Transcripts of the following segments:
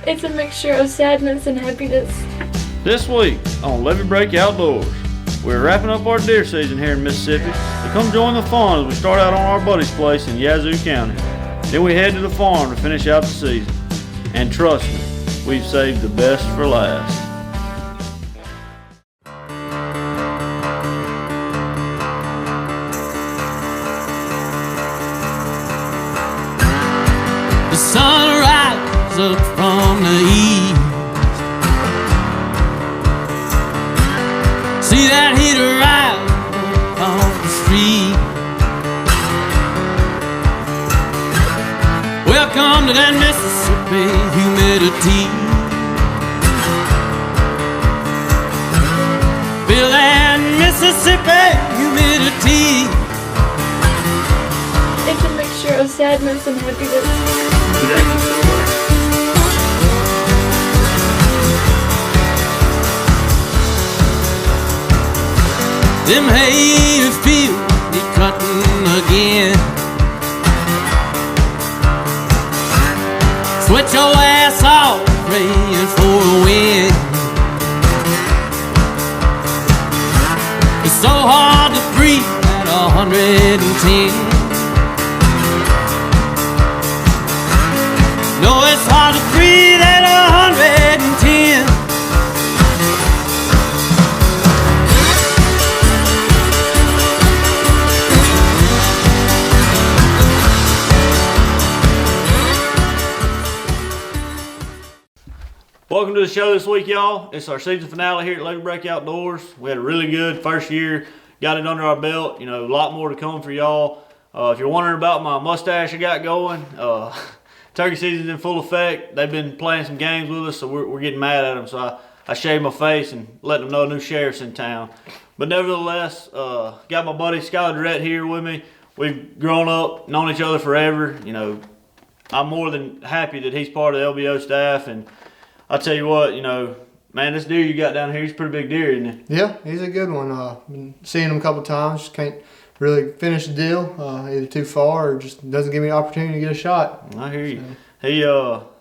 It's a mixture of sadness and happiness. This week on Levee Break Outdoors, we're wrapping up our deer season here in Mississippi. So come join the fun as we start out on our buddy's place in Yazoo County. Then we head to the farm to finish out the season. And trust me, we've saved the best for last. The sun rises up from the east. See that heat arrive off the street. Welcome to that Mississippi humidity. Feel that Mississippi humidity. It's a mixture of sadness and happiness. Them hay fields need cutting again. Sweat your ass off praying for a win. It's so hard to breathe at 110. No, it's hard to breathe at 110. Welcome to the show this week, y'all. It's our season finale here at Levee Break Outdoors. We had a really good first year, got it under our belt. You know, a lot more to come for y'all. If you're wondering about my mustache I got going, turkey season's in full effect. They've been playing some games with us, so we're getting mad at them. So I shaved my face and let them know a new sheriff's in town. But nevertheless, got my buddy Skylar Durrett here with me. We've grown up, known each other forever. You know, I'm more than happy that he's part of the LBO staff. And I'll tell you what, you know, man, this deer you got down here, he's a pretty big deer, isn't he? Yeah, he's a good one. Been seeing him a couple times, just can't really finish the deal, either too far or just doesn't give me an opportunity to get a shot. I hear you.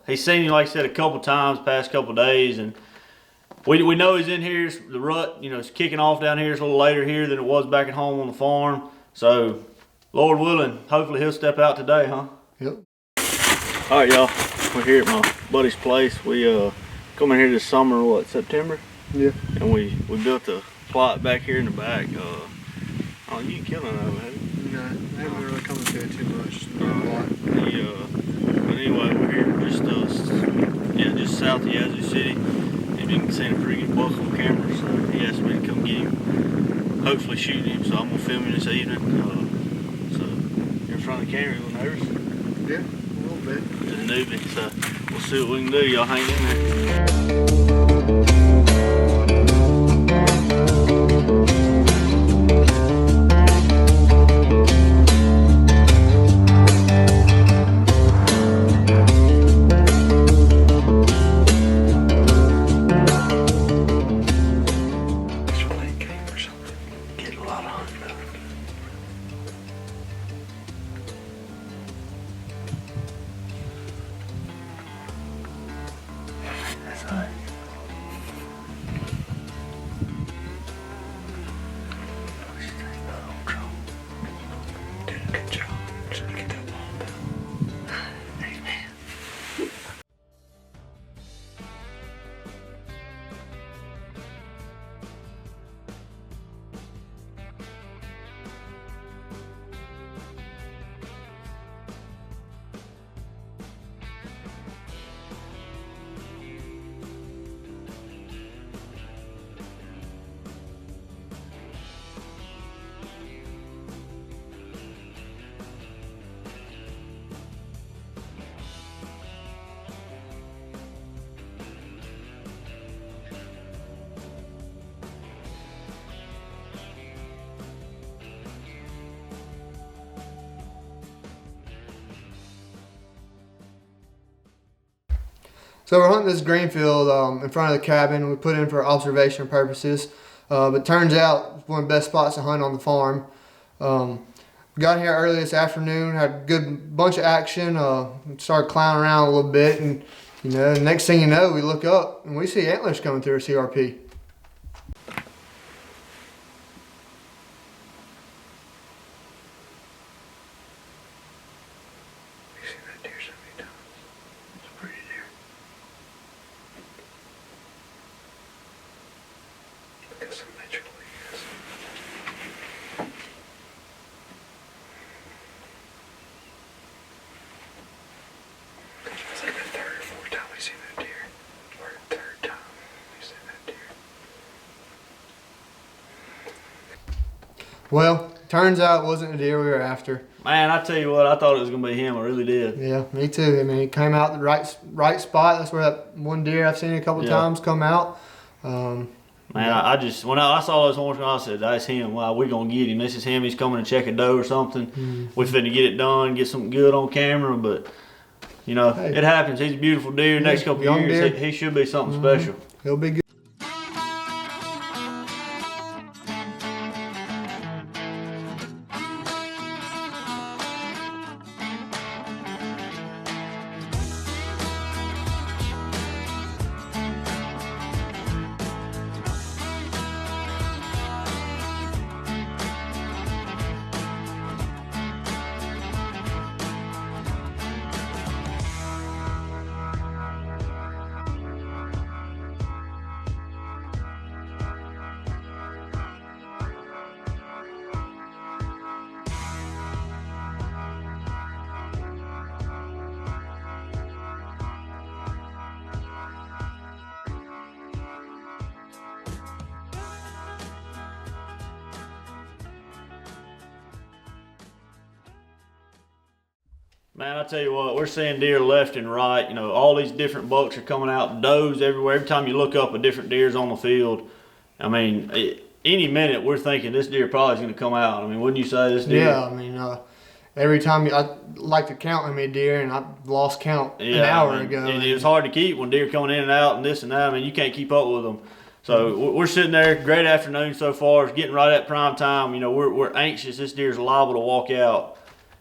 He's seen you, like I said, a couple times past couple days, and we know he's in here. The rut, you know, it's kicking off down here. It's a little later here than it was back at home on the farm. So, Lord willing, hopefully he'll step out today, huh? Yep. All right, y'all. We're here at my buddy's place. We come in here this summer, what, September? Yeah. And we built a plot back here in the back. Oh, you ain't killing it over, have you? No, I haven't really come to it too much. But anyway, we're here just south of Yazoo City. And you can see a pretty good buck on camera, so he asked me to come get him. Hopefully shoot him, so I'm gonna film him this evening. So you're in front of the camera, a little nervous? Yeah, a little bit. Just a newbie, so we'll see what we can do. Y'all hang in there. So we're hunting this green field in front of the cabin. We put in for observation purposes. But turns out it's one of the best spots to hunt on the farm. We got here early this afternoon, had a good bunch of action, started clowning around a little bit, and You know, the next thing you know, we look up and we see antlers coming through a CRP. Well, turns out it wasn't the deer we were after. Man, I tell you what, I thought it was gonna be him. I really did. Yeah, me too. I mean, he came out the right spot. That's where that one deer I've seen a couple times come out. Man, I just when I saw those horns, I said, "That's him. Wow, we gonna get him. This is him. He's coming to check a doe or something. We finna get it done, get something good on camera." But you know, Hey. it happens. He's a beautiful deer. Next couple young years, deer. he should be something special. He'll be good. Man, I tell you what, we're seeing deer left and right. You know, all these different bucks are coming out, does everywhere. Every time you look up, a different deer's on the field. I mean, any minute we're thinking this deer probably is going to come out. I mean, wouldn't you say this deer? Yeah, I mean, every time I like to count how many deer, and I lost count an hour ago. It was hard to keep when deer coming in and out and this and that. I mean, you can't keep up with them. So we're sitting there, great afternoon so far. It's getting right at prime time. You know, we're anxious. This deer's liable to walk out,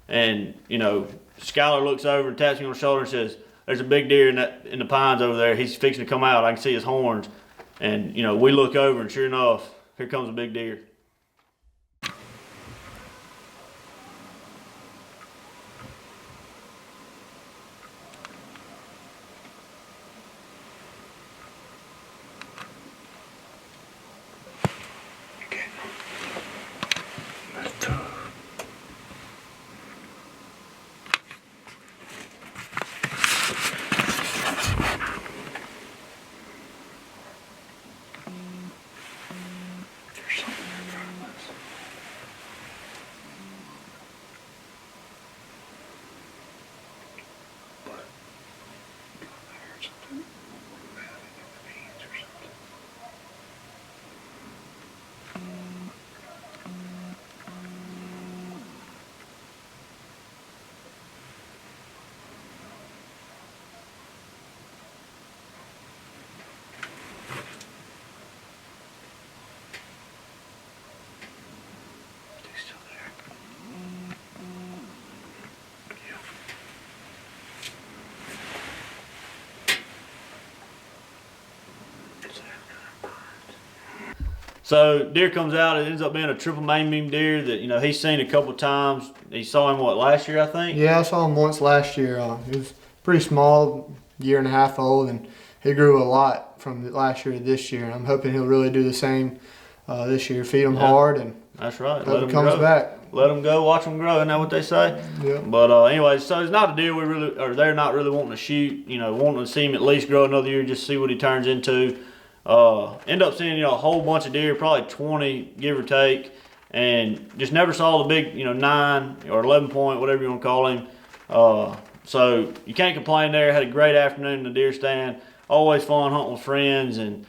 and you know, Skylar looks over and taps me on the shoulder and says, "There's a big deer in the pines over there. He's fixing to come out. I can see his horns." And you know, we look over and sure enough, here comes a big deer. So deer comes out. It ends up being a triple main beam deer that, you know, he's seen a couple times. He saw him last year, I think. Yeah, I saw him once last year. He was pretty small, year and a half old, and he grew a lot from last year to this year. And I'm hoping he'll really do the same this year. Feed him hard, and that's right. hope he comes back. Let them go, watch them grow. Isn't that what they say? Yeah. But anyway, so it's not a deer they're not really wanting to shoot. You know, wanting to see him at least grow another year, just see what he turns into. End up seeing, you know, a whole bunch of deer, probably 20 give or take, and just never saw the big, you know, 9 or 11 point, whatever you want to call him. So you can't complain there. Had a great afternoon in the deer stand. Always fun hunting with friends, and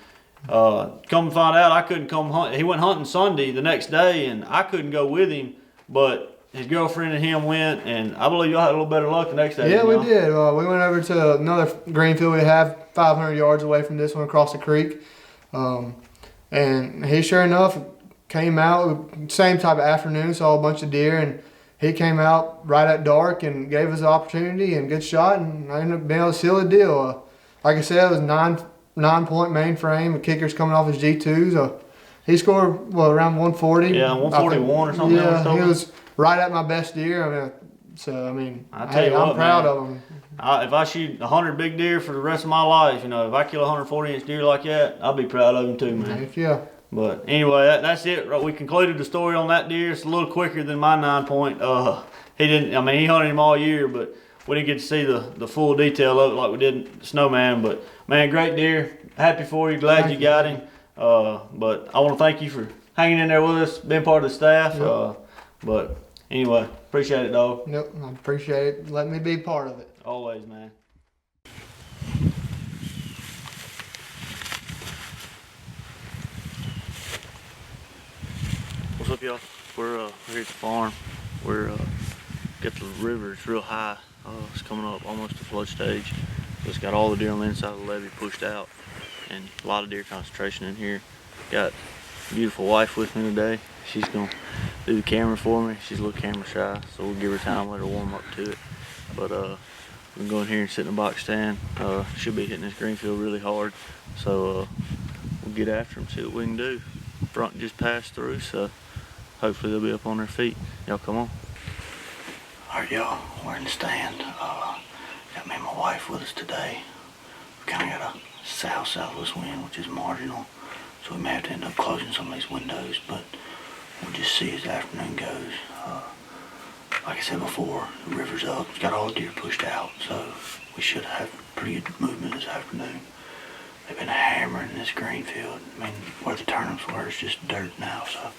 come to find out I couldn't come hunt. He went hunting Sunday the next day, and I couldn't go with him, but his girlfriend and him went, and I believe y'all had a little better luck the next day. Yeah, we did. We went over to another green field we have 500 yards away from this one across the creek. And he sure enough came out, same type of afternoon, saw a bunch of deer, and he came out right at dark and gave us an opportunity and good shot, and I ended up being able to seal the deal. like I said, it was 9-point mainframe. The kicker's coming off his G2. So he scored around 140. Yeah, 141 or something. Yeah, he was right at my best deer. I tell you what, I'm proud man. of him. If I shoot 100 big deer for the rest of my life, if I kill a 140-inch deer like that, I'll be proud of him too, man. Heck yeah. But anyway, that's it. We concluded the story on that deer. It's a little quicker than my 9-point. He hunted him all year, but we didn't get to see the full detail of it like we did in Snowman. But man, great deer. Happy for you. Glad you got him. But I want to thank you for hanging in there with us, being part of the staff. Yep. But anyway, appreciate it, dog. Nope, I appreciate it. Letting me be part of it. Always, man. What's up, y'all? We're here at the farm. We're got the river. It's real high. It's coming up almost to flood stage. It's got all the deer on the inside of the levee pushed out, and a lot of deer concentration in here. Got a beautiful wife with me today. She's gonna do the camera for me. She's a little camera shy, so we'll give her time, let her warm up to it. But we can go in here and sit in a box stand. She'll be hitting this green field really hard, so we'll get after them, see what we can do. Front just passed through, so hopefully they'll be up on their feet. Y'all come on. Alright, y'all, we're in the stand. Got me and my wife with us today. We kind of got a southwest wind, which is marginal, so we may have to end up closing some of these windows, but we'll just see as the afternoon goes. Like I said before, the river's up. It's got all the deer pushed out, so we should have pretty good movement this afternoon. They've been hammering this green field. Where the turnips were, it's just dirt now, so.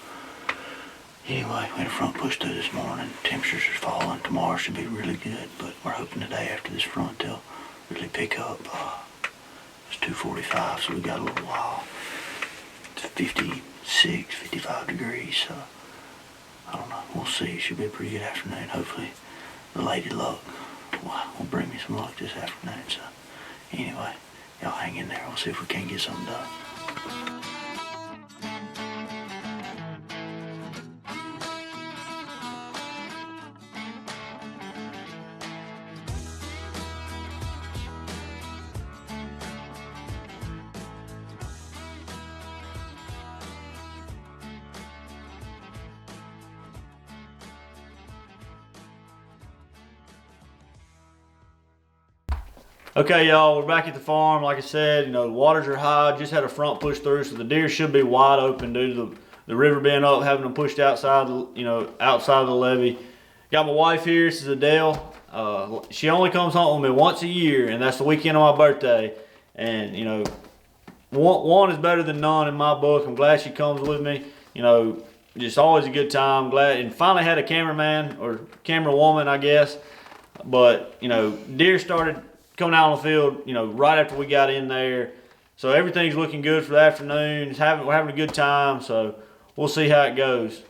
Anyway, we had a front push through this morning. Temperatures are falling. Tomorrow should be really good, but we're hoping today after this front they'll really pick up. It's 2:45, so we got a little while. It's 56, 55 degrees, so I don't know. We'll see. It should be a pretty good afternoon. Hopefully the lady luck will bring me some luck this afternoon. So anyway, y'all hang in there. We'll see if we can get something done. Okay, y'all, we're back at the farm. Like I said, the waters are high. Just had a front push through, so the deer should be wide open due to the river being up, having them pushed outside, outside of the levee. Got my wife here. This is Adele. She only comes home with me once a year, and that's the weekend of my birthday. And one is better than none in my book. I'm glad she comes with me. Just always a good time. Glad, and finally had a cameraman or camera woman, I guess. But deer started coming out on the field, right after we got in there. So everything's looking good for the afternoon. We're having a good time, so we'll see how it goes.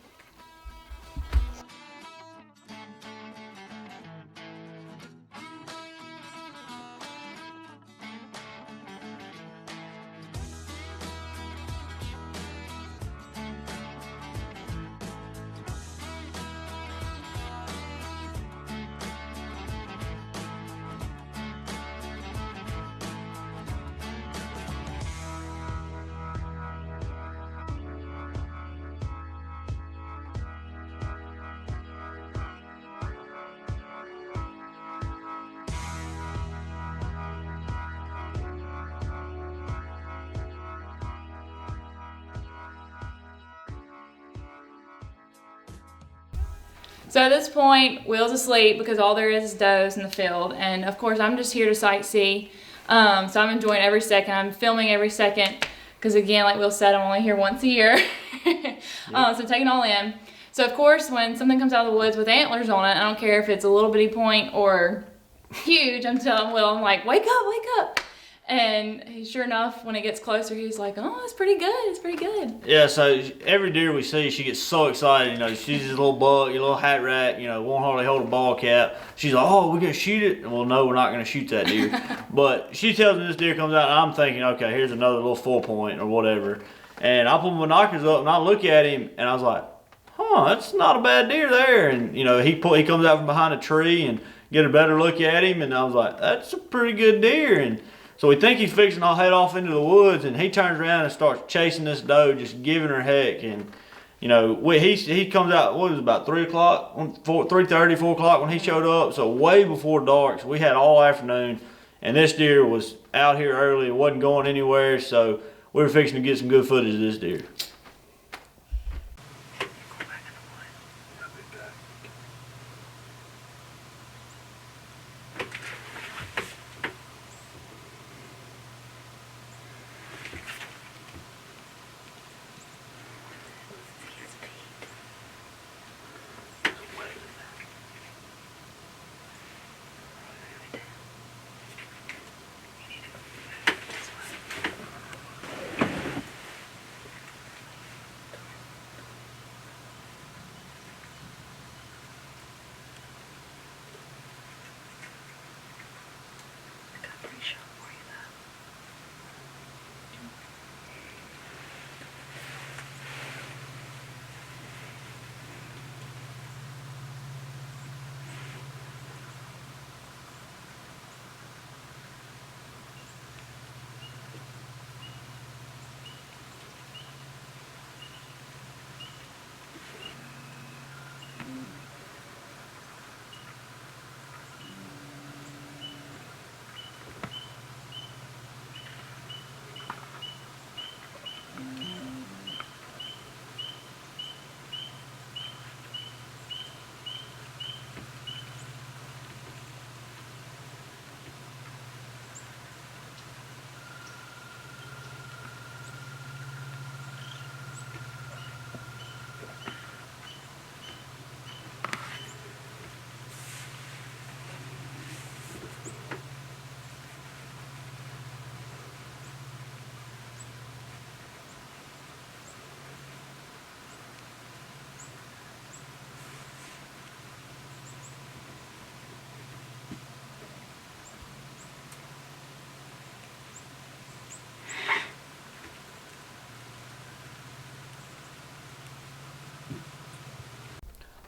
So at this point, Will's asleep because all there is does in the field. And of course, I'm just here to sightsee. So I'm enjoying every second. I'm filming every second because again, like Will said, I'm only here once a year. So taking all in. So of course, when something comes out of the woods with antlers on it, I don't care if it's a little bitty point or huge, I'm telling Will, I'm like, wake up, wake up. And sure enough, when it gets closer, he's like, oh, it's pretty good, it's pretty good. Yeah, so every deer we see, she gets so excited. She's this little buck, a little hat rack, won't hardly hold a ball cap. She's like, oh, we're going to shoot it? Well, no, we're not going to shoot that deer. But she tells me this deer comes out, and I'm thinking, okay, here's another little 4-point or whatever. And I put my binoculars up, and I look at him, and I was like, that's not a bad deer there. And, he comes out from behind a tree and get a better look at him, and I was like, that's a pretty good deer. And So we think he's fixing to head off into the woods, and he turns around and starts chasing this doe, just giving her heck. And you know, he comes out. What was it, about 3 o'clock, 3:30, 4 o'clock when he showed up. So way before dark. So we had all afternoon, and this deer was out here early and wasn't going anywhere. So we were fixing to get some good footage of this deer.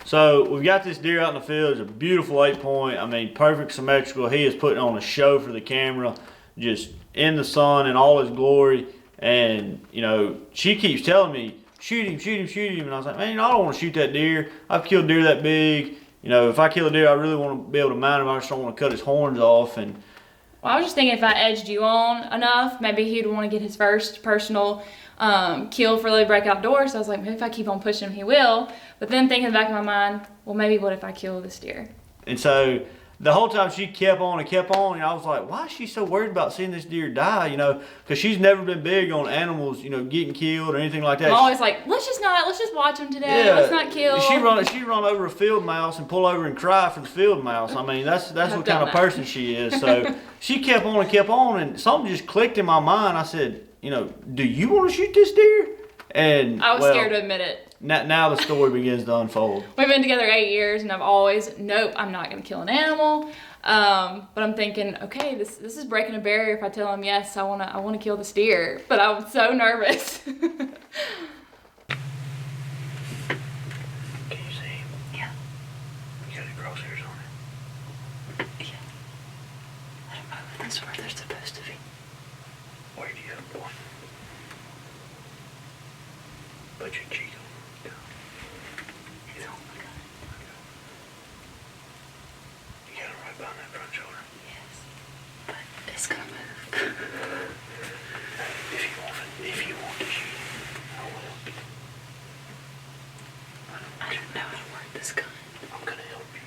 So we've got this deer out in the field. It's a beautiful 8-point. I mean, perfect symmetrical. He is putting on a show for the camera, just in the sun in all his glory. And, you know, she keeps telling me, shoot him, shoot him, shoot him. And I was like, man, you know, I don't want to shoot that deer. I've killed deer that big. You know, if I kill a deer, I really want to be able to mount him. I just don't want to cut his horns off. And Well, I was just thinking if I edged you on enough, maybe he'd want to get his first personal kill for Lily Break Outdoors. So I was like, maybe if I keep on pushing him, he will. But then thinking in the back of my mind, well, maybe what if I kill this deer? And so the whole time she kept on and kept on, and I was like, why is she so worried about seeing this deer die? You know, because she's never been big on animals, you know, getting killed or anything like that. I'm always like, let's just watch him today. Let's not kill. She run over a field mouse and pull over and cry for the field mouse. I mean, that's what kind of person she is. So she kept on, and something just clicked in my mind. I said, you know, do you want to shoot this deer? And I was scared to admit it. Now the story begins to unfold. We've been together 8 years, and I've always, nope, I'm not going to kill an animal. But I'm thinking, okay, this is breaking a barrier if I tell him, yes, I want to kill this deer. But I'm so nervous. Can you see him? Yeah. You got the crosshairs on it? Yeah. I don't know if that's where they're supposed to be. Where do you have them pointing? Put your cheek on. It's on my gun. You got it right behind that front shoulder. Yes. But it's going to move. If you want to shoot it, I will. I don't know how to work this gun. I'm gonna help you.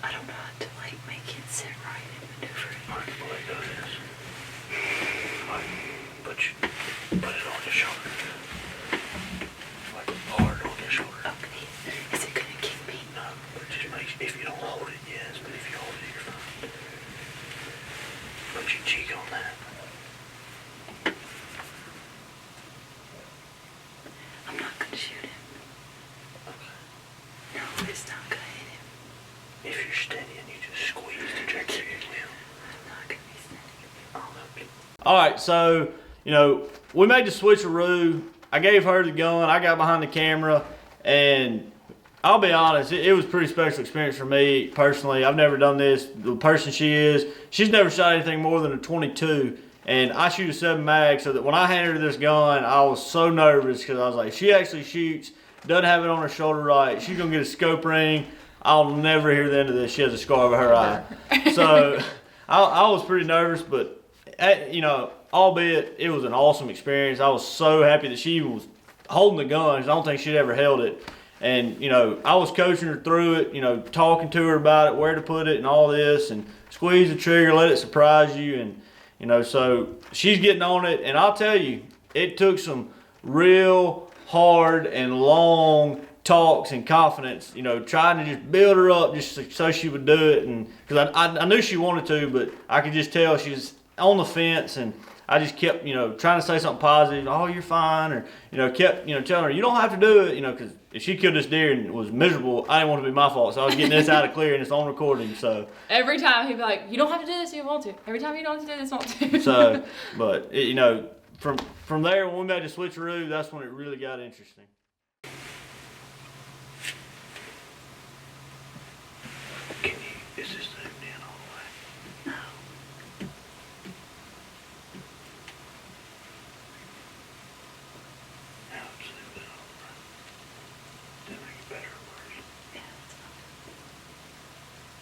I don't know how to make it sit right and maneuver it. Alright, the way it does is, put it on your shoulder. Like hard on your shoulder. Okay. Is it gonna kick me? No, but just if you don't hold it, yes, but if you hold it, you're fine. Put your cheek on that. I'm not gonna shoot him. Okay. No, it's not gonna hit him. If you're steady and you just squeeze the trigger, it will. I'm not gonna be steady. I'll help you. Alright, so, you know, we made the switcheroo. I gave her the gun. I got behind the camera, and I'll be honest, it was a pretty special experience for me personally. I've never done this. The person she is, she's never shot anything more than a 22. And I shoot a 7 mag, so that when I handed her this gun, I was so nervous because I was like, she actually shoots, doesn't have it on her shoulder right. She's going to get a scope ring. I'll never hear the end of this. She has a scar over her eye. So I was pretty nervous, but, you know, albeit it was an awesome experience. I was so happy that she was holding the gun. I don't think she'd ever held it. And, you know, I was coaching her through it, you know, talking to her about it, where to put it and all this, and squeeze the trigger, let it surprise you. And, you know, so she's getting on it. And I'll tell you, it took some real hard and long talks and confidence, you know, trying to just build her up just so she would do it. And because I knew she wanted to, but I could just tell she was on the fence. And I just kept, you know, trying to say something positive. Oh, you're fine. Or, you know, kept, you know, telling her, you don't have to do it, you know, because if she killed this deer and was miserable, I didn't want it to be my fault. So I was getting this out of clear, and it's on recording. So Every time he'd be like, you don't have to do this if you want to. Every time you don't have to do this, want to. so, but it, you know, from there when we made the switcheroo, that's when it really got interesting. Is this zoomed in all the way? Now it's zoomed in all the way. Did it make it better or worse?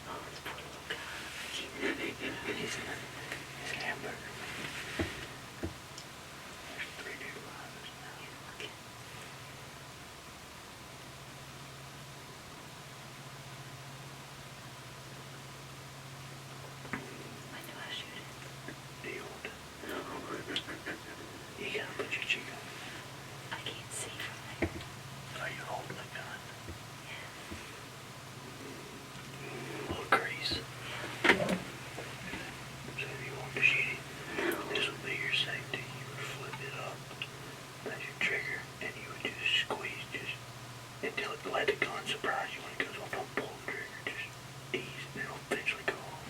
Oh, this poor little guy. He's a hamburger. There's 3 new lives now. Okay. When do I shoot it? Do you want to? No. You gotta put your cheek on. I can't see from there. Are you holding the gun? Yeah. A little crease. So if you want to shoot it, this will be your safety. You would flip it up. That's your trigger. And you would just squeeze just until it let the gun surprise you when it goes off. Don't pull the trigger. Just ease and it'll eventually go off.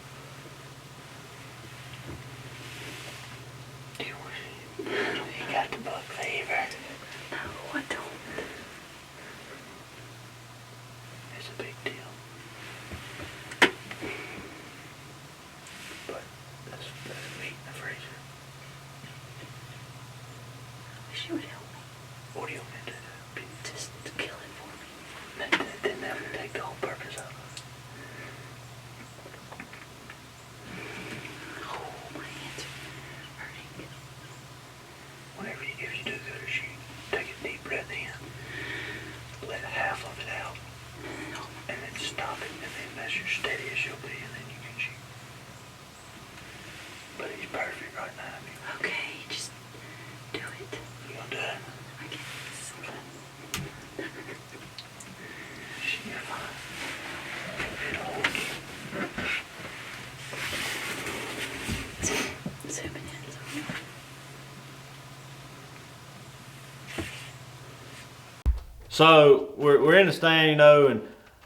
Do you want to? You got the bug fever. No, I don't. It's a big deal. But that's meat in the freezer. I wish you would help me. What do you want me to do? Just kill it for me. Then that would take the whole purpose out of it. Oh, my hands are hurting. Whenever if you do go to shoot, take a deep breath in, let half of it out, and then stop it, and then that's your steady as you'll be, and then you can shoot. But he's perfect right now. Okay, just do it. You gonna do it? I guess. You're fine. It'll hold you. Zoom in. So we're in the stand, you know, and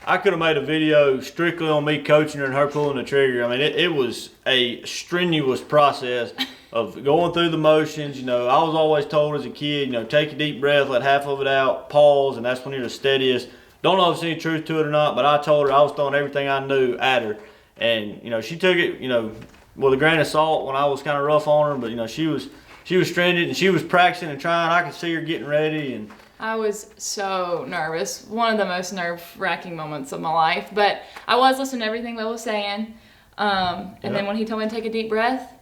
I could have made a video strictly on me coaching her and her pulling the trigger. I mean, it was a strenuous process of going through the motions. You know, I was always told as a kid, you know, take a deep breath, let half of it out, pause, and that's when you're the steadiest. Don't know if there's any truth to it or not, but I told her I was throwing everything I knew at her. And, you know, she took it, you know, with a grain of salt when I was kind of rough on her, but, you know, she was stringent and she was practicing and trying. I could see her getting ready. And I was so nervous. One of the most nerve-wracking moments of my life. But I was listening to everything Will was saying. And then when he told me to take a deep breath,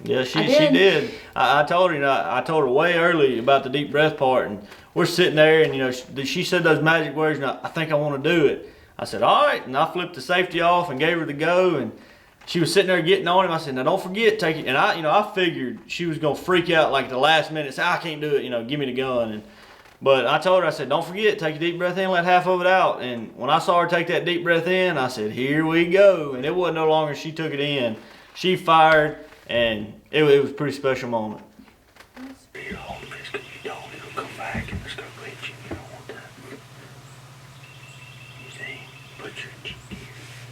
yeah, she did. I told her, you know, I told her way early about the deep breath part, and we're sitting there, and you know, she said those magic words, and I think I want to do it. I said, all right, and I flipped the safety off and gave her the go, and she was sitting there getting on him. I said, now don't forget, take it. And I figured she was gonna freak out like the last minute, say, I can't do it, you know, give me the gun. But I told her, I said, don't forget, take a deep breath in, let half of it out. And when I saw her take that deep breath in, I said, here we go. And it wasn't no longer she took it in. She fired, and it was a pretty special moment. You hold this because you don't, it'll come back and it's going to hit you. You don't want that. You see, put your cheek here.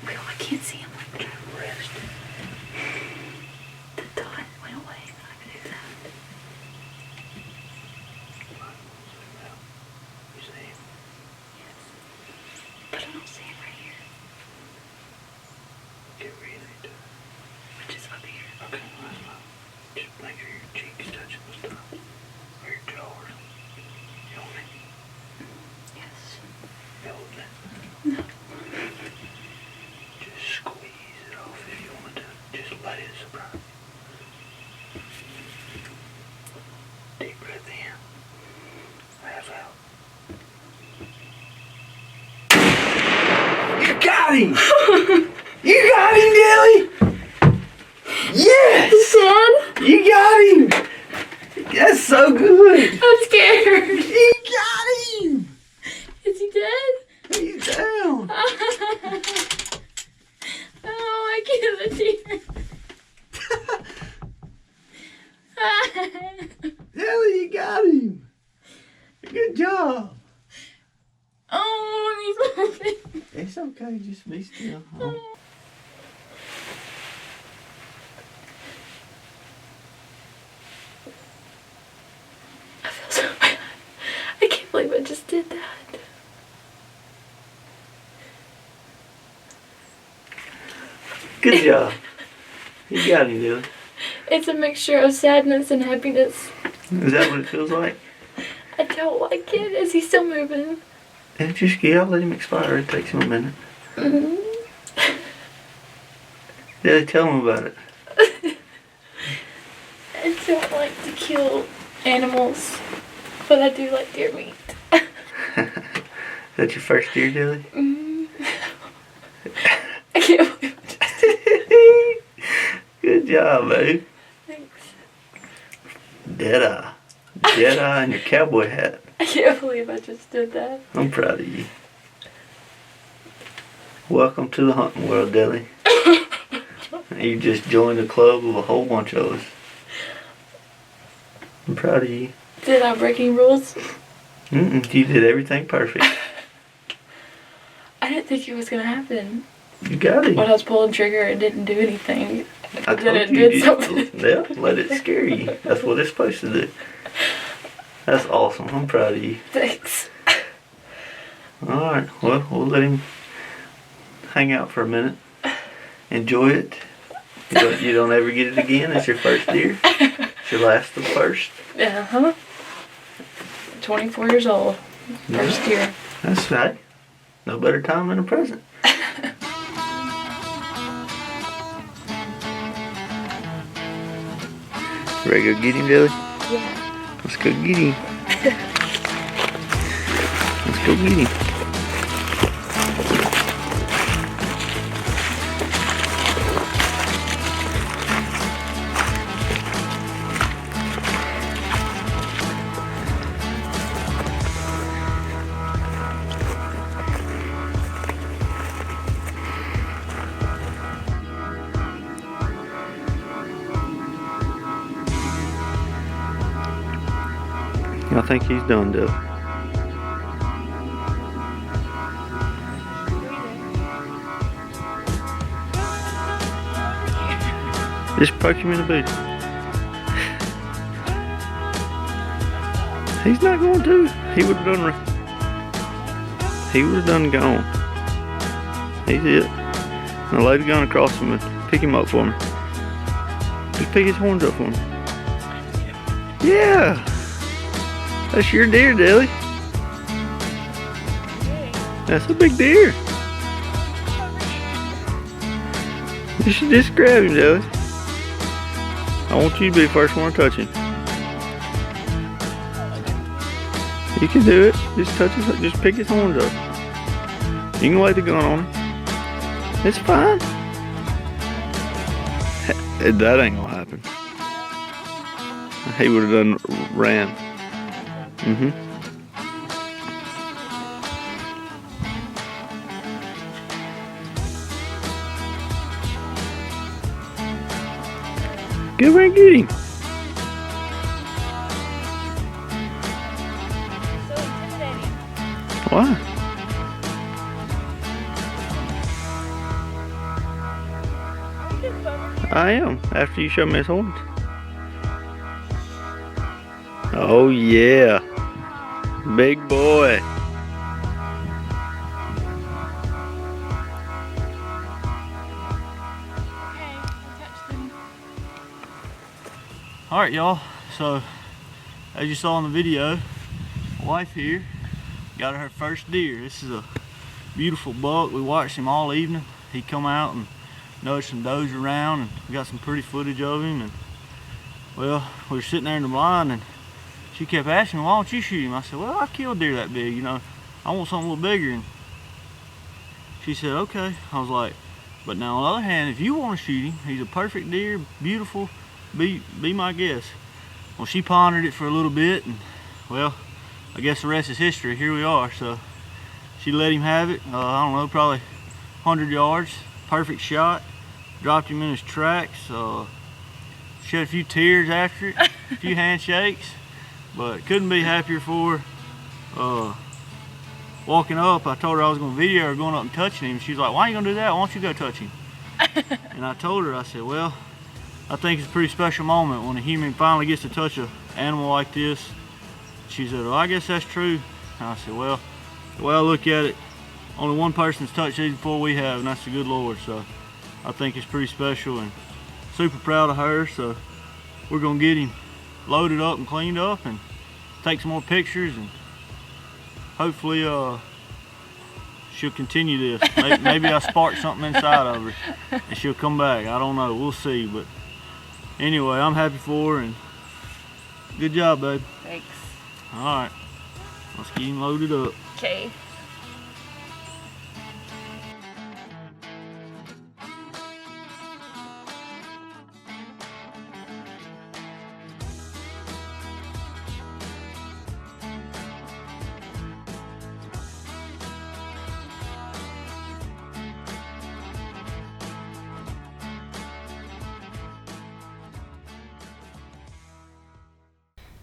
Well, I can't see him like that. Rest. The dot went away, but I can do that. You see him? Yes. Just make sure your cheeks touching the stuff. Or your jaws. You want it? Yes. You holding it? No. Just squeeze it off if you want to. Just let it surprise you. Deep breath in. Half out. You got him! You got him, Dilly! Yes! Dad? You got him! That's so good! I'm scared. You got him! Is he dead? He's down! Oh, I can't tear. Dilly, you got him! Good job! Oh, he's moving. It's okay, just be still. Oh. I feel so bad. I can't believe I just did that. Good job. You got him, Dilly. It's a mixture of sadness and happiness. Is that what it feels like? I don't like it. Is he still moving? And just, yeah, let him expire. It takes him a minute. Mm-hmm. Dilly, tell him about it. I don't like to kill animals, but I do like deer meat. Is that your first deer, Dilly? I can't believe it. Good job, babe. Thanks. Deadeye. Deadeye and your cowboy hat. I can't believe I just did that. I'm proud of you. Welcome to the hunting world, Dilly. You just joined a club of a whole bunch of us. I'm proud of you. Did I break any rules? You did everything perfect. I didn't think it was gonna happen. You got it. When I was pulling trigger, it didn't do anything. I Then told it you did something. Yeah, let it scare you. That's what it's supposed to do. That's awesome. I'm proud of you. Thanks. Alright, well, we'll let him hang out for a minute. Enjoy it. You don't ever get it again. It's your first deer. It's your last of the first. Uh-huh. 24 years old. First year. That's right. No better time than the present. Ready to go get him, Dilly? Yeah. Let's go get him. Let's go get him. I think he's done, Dilly. Just poke him in the boot. He's not going to. He would have done. He would have done gone. He's it. Now lay the gun across him and pick him up for me. Just pick his horns up for me. Yeah. That's your deer, Dilly. That's a big deer. You should just grab him, Dilly. I want you to be the first one to touch him. You can do it. Just touch his, just pick his horns up. You can lay the gun on him. It's fine. That ain't gonna happen. He would have done ran. Get over and get him. So intimidating. Why? I am, after you show me his horns. Oh yeah. Big boy. Okay, touch them. Alright y'all, so as you saw in the video, my wife here got her first deer. This is a beautiful buck. We watched him all evening. He come out and noticed some does around, and we got some pretty footage of him. And well, we were sitting there in the blind, and she kept asking me, why don't you shoot him? I said, well, I killed deer that big, you know. I want something a little bigger. And she said, okay. I was like, but now on the other hand, if you want to shoot him, he's a perfect deer, beautiful, be my guest. Well, she pondered it for a little bit, and well, I guess the rest is history. Here we are. So she let him have it. I don't know, probably 100 yards. Perfect shot. Dropped him in his tracks. Shed a few tears after it, a few handshakes, but couldn't be happier for her. Walking up, I told her I was going to video her going up and touching him. She's like, why are you going to do that? Why don't you go touch him? And I told her, I said, well, I think it's a pretty special moment when a human finally gets to touch an animal like this. She said, well, I guess that's true. And I said, well, the way I look at it, only one person's touched these before we have, and that's the good Lord. So I think it's pretty special, and super proud of her. So we're gonna get him loaded up and cleaned up and take some more pictures, and hopefully she'll continue this. Maybe I sparked something inside of her and she'll come back. I don't know, we'll see. But anyway, I'm happy for her, and good job, babe. Thanks. All right, let's get him loaded up. Okay.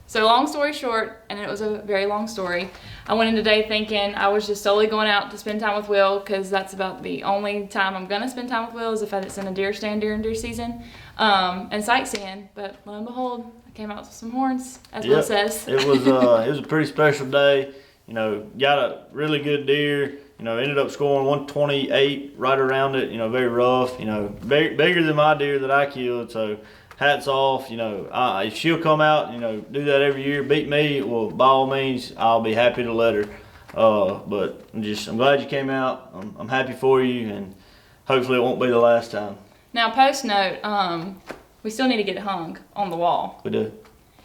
So long story short, and it was a very long story, I went in today thinking I was just solely going out to spend time with Will, because that's about the only time I'm going to spend time with Will is if it's in a deer stand during deer season, and sightseeing. But lo and behold, I came out with some horns, as Will says. It was a pretty special day. You know, got a really good deer. You know, ended up scoring 128 right around it. You know, very rough. You know, bigger than my deer that I killed. So hats off. You know, if she'll come out, you know, do that every year, beat me, well, by all means, I'll be happy to let her. But I'm glad you came out. I'm happy for you, and hopefully it won't be the last time. Now, post note, we still need to get it hung on the wall. We do.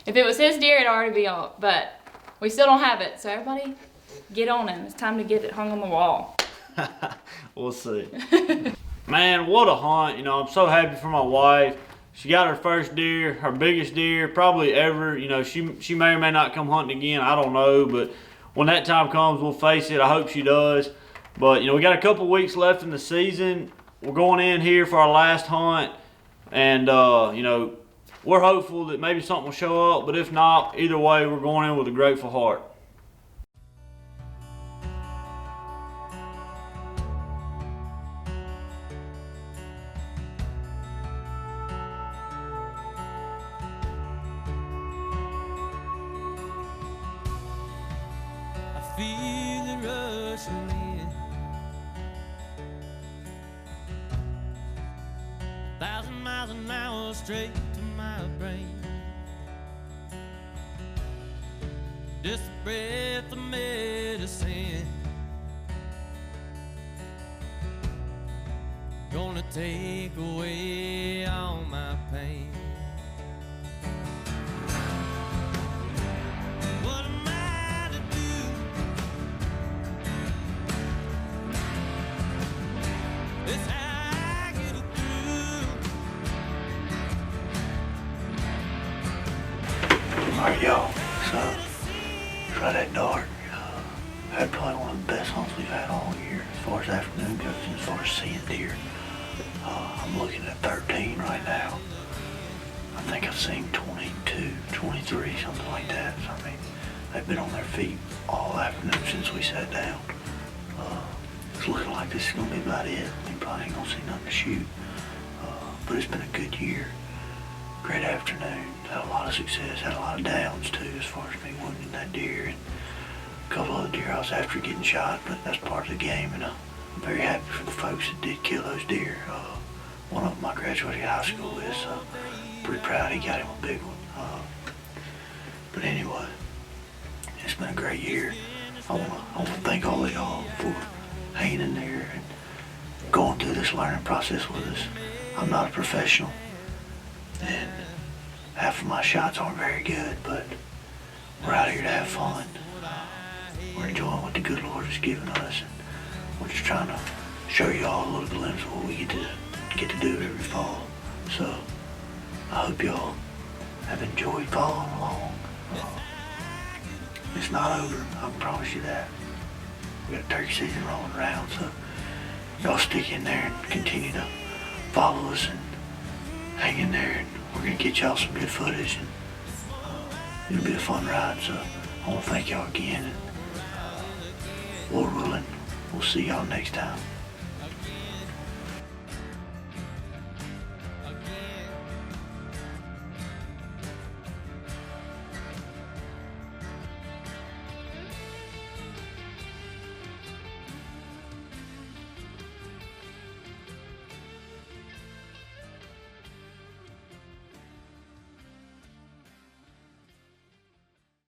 If it was his deer, it'd already be up, but we still don't have it. So everybody, get on him. It's time to get it hung on the wall. We'll see. Man, what a hunt. You know, I'm so happy for my wife. She got her first deer, her biggest deer probably ever. You know, she may or may not come hunting again. I don't know, but when that time comes, we'll face it. I hope she does. But, you know, we got a couple weeks left in the season. We're going in here for our last hunt, and, you know, we're hopeful that maybe something will show up, but if not, either way, we're going in with a grateful heart. I feel it rushing in. 1,000 miles an hour straight to my brain. Just a breath of medicine, gonna take away all my pain. What am I to do? It's how I get it through. Alright, y'all, so it's right at dark. Had probably one of the best hunts we've had all year as far as afternoon goes and as far as seeing deer. I'm looking at 13 right now. I think I've seen 22, 23, something like that. So, I mean, they've been on their feet all afternoon since we sat down. It's looking like this is gonna be about it. We probably ain't gonna see nothing to shoot. But it's been a good year. Great afternoon. Had a lot of success. Had a lot of downs too, as far as me wounding that deer and a couple other deer I was after getting shot. But that's part of the game, and I'm very happy for the folks that did kill those deer. One of them I graduated high school with, so pretty proud he got him a big one. But anyway, it's been a great year. I wanna thank all of y'all for hanging in there and going through this learning process with us. I'm not a professional, and half of my shots aren't very good, but we're out here to have fun. We're enjoying what the good Lord has given us, and we're just trying to show y'all a little glimpse of what we get to do every fall. So I hope y'all have enjoyed following along. It's not over, I promise you that. We got turkey season rolling around, so y'all stick in there and continue to follow us and hang in there, and we're gonna get y'all some good footage, and it'll be a fun ride. So I want to thank y'all again, and Lord willing, we'll see y'all next time.